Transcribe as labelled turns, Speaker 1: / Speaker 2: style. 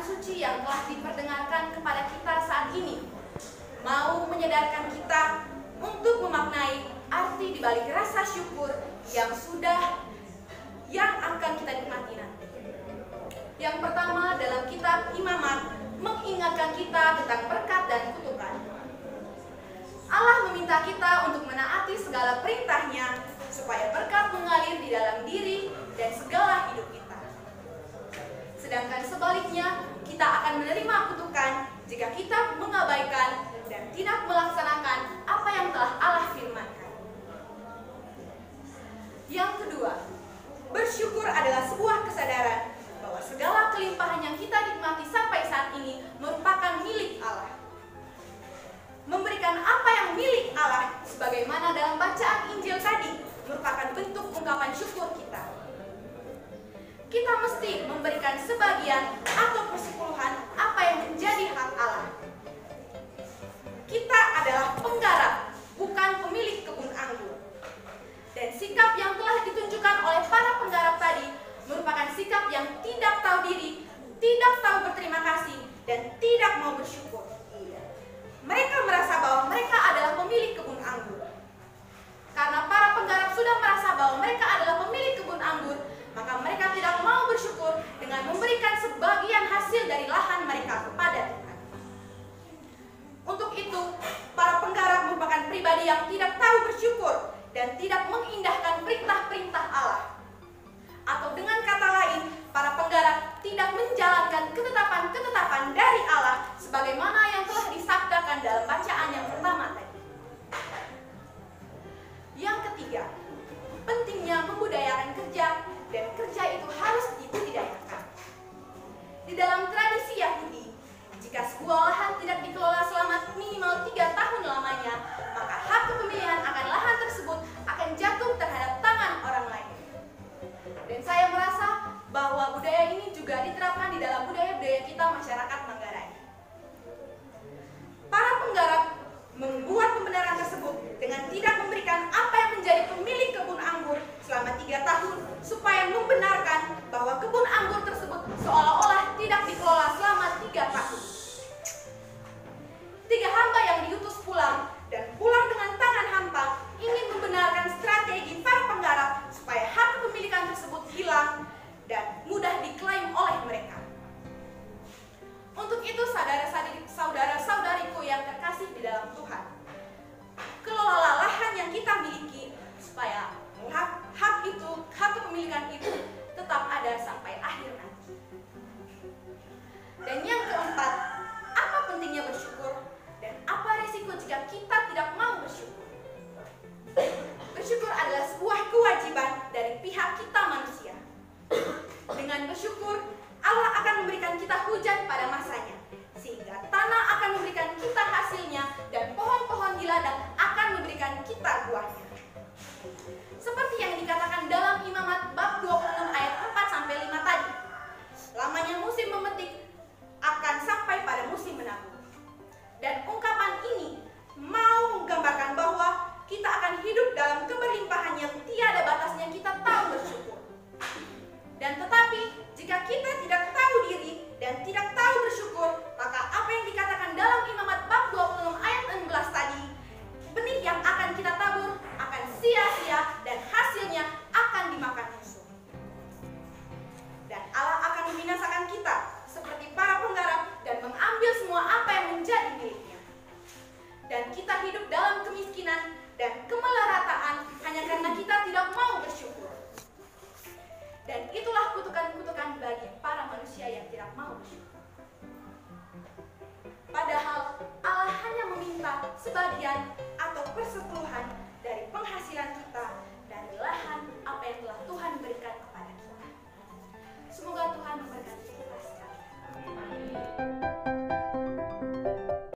Speaker 1: suci yang telah diperdengarkan kepada kita saat ini mau menyadarkan kita untuk memaknai arti dibalik rasa syukur yang akan kita nikmati nanti. Yang pertama, dalam kitab Imamat mengingatkan kita tentang berkat dan kutukan. Allah meminta kita untuk menaati segala perintahnya supaya berkat mengalir di dalam diri dan segala hidup kita. Sedangkan sebaliknya, kita akan menerima kutukan jika kita mengabaikan dan tidak melaksanakan apa yang telah Allah firmankan. Yang kedua, bersyukur adalah sebuah kesadaran bahwa segala kelimpahan yang kita nikmati sampai saat ini merupakan milik Allah. Memberikan apa yang milik Allah, sebagaimana dalam bacaan Injil tadi, merupakan bentuk ungkapan syukur kita. Kita mesti memberikan sebagian atau persepuluhan apa yang menjadi hak Allah. Kita adalah penggarap, bukan pemilik kebun anggur. Dan sikap yang telah ditunjukkan oleh para penggarap tadi merupakan sikap yang tidak tahu diri, tidak tahu berterima kasih, dan tidak mau bersyukur. Mereka merasa bahwa mereka adalah pemilik kebun anggur. Karena para penggarap sudah merasa bahwa mereka adalah pemilik kebun anggur, maka mereka tidak mau bersyukur dengan memberikan sebagian hasil dari lahan mereka kepada Tuhan. Untuk itu, para penggarap merupakan pribadi yang tidak tahu bersyukur dan tidak mengindahkan perintah-perintah Allah. Atau dengan kata lain, para penggarap tidak menjalankan ketetapan-ketetapan dari Allah sebagaimana yang telah disabdakan dalam bacaan yang pertama tadi. Yang ketiga, pentingnya membudayakan kerja, dan kerja itu harus dibudidayakan. Di dalam tradisi Yahudi, jika sebuah lahan tidak dikelola selama minimal 3 tahun lamanya, maka hak kepemilikan akan lahan tersebut akan jatuh terhadap tangan orang lain. Dan saya merasa bahwa budaya ini juga diterapkan di dalam budaya-budaya kita masyarakat Manggarai. Para penggarap membuat pembenaran tersebut dengan tidak memberikan apa yang menjadi pemilik kebun anggur selama 3 tahun supaya membenarkan bahwa kebun anggur tersebut seolah-olah